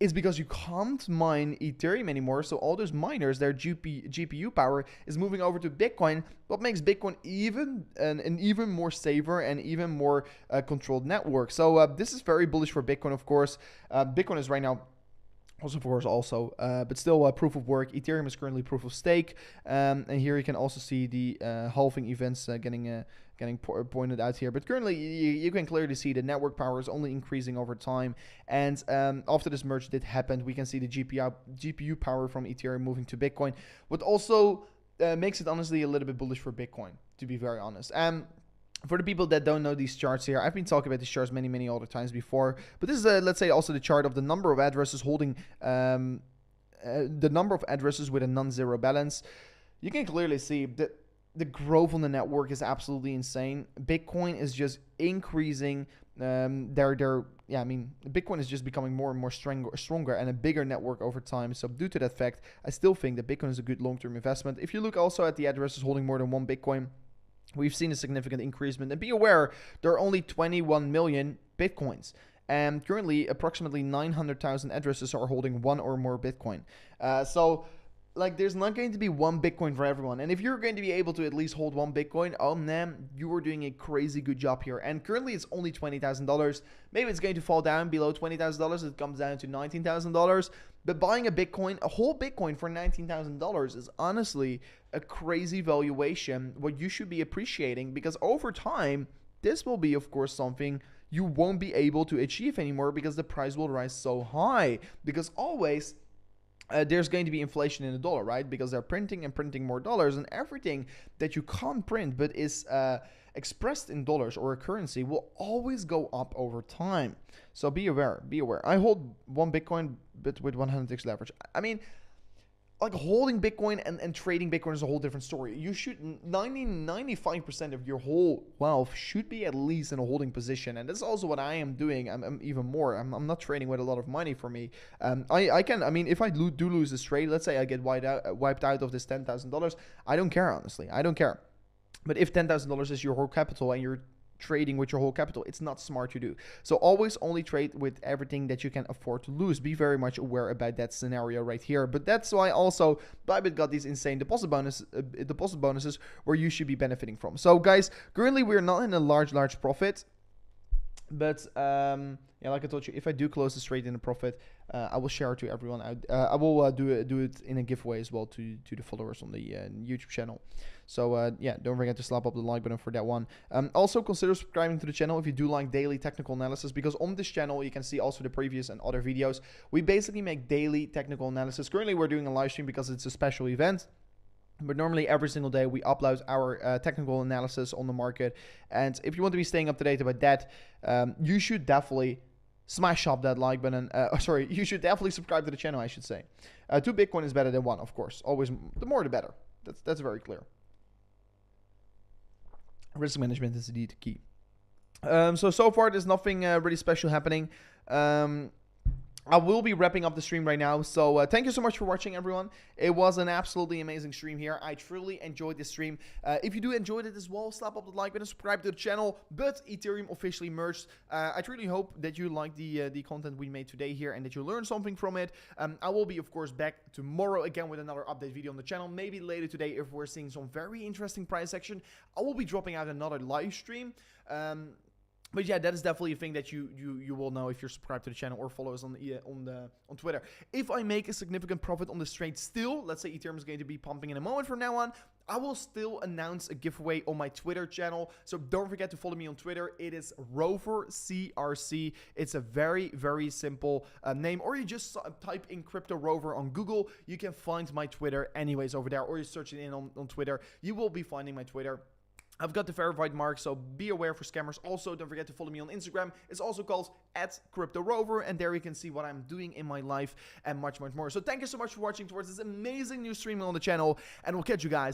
Is because you can't mine Ethereum anymore. So all those miners, their GPU power is moving over to Bitcoin, what makes Bitcoin an even more safer and even more controlled network. So this is very bullish for Bitcoin, of course. Bitcoin is right now also, of course, but still proof of work. Ethereum is currently proof of stake. And here you can also see the halving events getting pointed out here. But currently, you can clearly see the network power is only increasing over time. And after this merge did happen, we can see the GPU power from Ethereum moving to Bitcoin. What also makes it honestly a little bit bullish for Bitcoin, to be very honest. For the people that don't know these charts here, I've been talking about these charts many other times before. But this is, let's say, also the chart of the number of addresses holding the number of addresses with a non-zero balance. You can clearly see that the growth on the network is absolutely insane. Bitcoin is just increasing. Bitcoin is just becoming more and more stronger and a bigger network over time. So due to that fact, I still think that Bitcoin is a good long-term investment. If you look also at the addresses holding more than one Bitcoin, we've seen a significant increasement. And be aware, there are only 21 million Bitcoins. And currently, approximately 900,000 addresses are holding one or more Bitcoin. So there's not going to be one Bitcoin for everyone. And if you're going to be able to at least hold one Bitcoin, oh man, you are doing a crazy good job here. And currently, it's only $20,000. Maybe it's going to fall down below $20,000. It comes down to $19,000. But buying a whole Bitcoin for $19,000 is honestly a crazy valuation, what you should be appreciating, because over time, this will be, of course, something you won't be able to achieve anymore because the price will rise so high. Because always, there's going to be inflation in the dollar, right? Because they're printing more dollars, and everything that you can't print but is expressed in dollars or a currency will always go up over time. So be aware. I hold one Bitcoin, but with 100x leverage. I mean, holding Bitcoin and trading Bitcoin is a whole different story. You should 95% of your whole wealth should be at least in a holding position, and that's also what I am doing. I'm even more. I'm not trading with a lot of money for me. If I do lose this trade, let's say I get wiped out of this $10,000, I don't care, honestly. I don't care. But if $10,000 is your whole capital and you're trading with your whole capital, it's not smart to do. So always only trade with everything that you can afford to lose. Be very much aware about that scenario right here. But that's why also Bybit got these insane deposit bonuses where you should be benefiting from. So guys, currently we're not in a large profit. But yeah, like I told you, if I do close this trade in a profit, I will share it to everyone. I will do it in a giveaway as well to the followers on the YouTube channel. So yeah, don't forget to slap up the like button for that one. Also consider subscribing to the channel if you do like daily technical analysis, because on this channel you can see also the previous and other videos. We basically make daily technical analysis. Currently we're doing a live stream because it's a special event. But normally every single day we upload our technical analysis on the market. And if you want to be staying up to date about that, you should definitely smash up that like button. Sorry, you should definitely subscribe to the channel, I should say. 2 Bitcoin is better than 1, of course. Always, the more the better. That's very clear. Risk management is indeed key. So far there's nothing really special happening. I will be wrapping up the stream right now. So thank you so much for watching, everyone. It was an absolutely amazing stream here. I truly enjoyed this stream. If you do enjoy it as well, slap up the like button, subscribe to the channel. But Ethereum officially merged. I truly hope that you like the content we made today here and that you learned something from it. I will be, of course, back tomorrow again with another update video on the channel. Maybe later today, if we're seeing some very interesting price action, I will be dropping out another live stream. But yeah, that is definitely a thing that you will know if you're subscribed to the channel or follow us on Twitter. If I make a significant profit on this trade still, let's say Ethereum is going to be pumping in a moment from now on, I will still announce a giveaway on my Twitter channel. So don't forget to follow me on Twitter. It is RoverCRC. It's a very, very simple name. Or you just type in Crypto Rover on Google. You can find my Twitter anyways over there. Or you search it in on Twitter. You will be finding my Twitter. I've got the verified mark, so be aware for scammers. Also, don't forget to follow me on Instagram. It's also called @CryptoRover, and there you can see what I'm doing in my life and much, much more. So thank you so much for watching towards this amazing new streaming on the channel, and we'll catch you guys